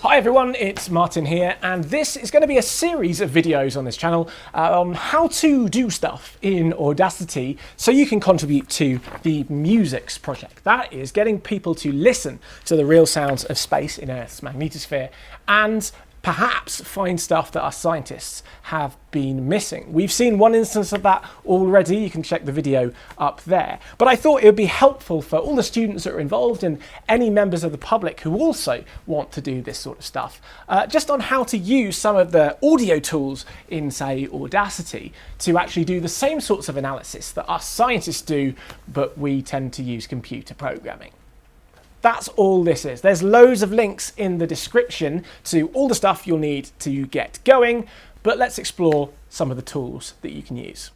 Hi everyone, it's Martin here, and this is going to be a series of videos on this channel on how to do stuff in Audacity so you can contribute to the MUSICS project. That is getting people to listen to the real sounds of space in Earth's magnetosphere and perhaps find stuff that our scientists have been missing. We've seen one instance of that already. You can check the video up there. But I thought it would be helpful for all the students that are involved and any members of the public who also want to do this sort of stuff, just on how to use some of the audio tools in, say, Audacity to actually do the same sorts of analysis that us scientists do, but we tend to use computer programming. That's all this is. There's loads of links in the description to all the stuff you'll need to get going, but let's explore some of the tools that you can use.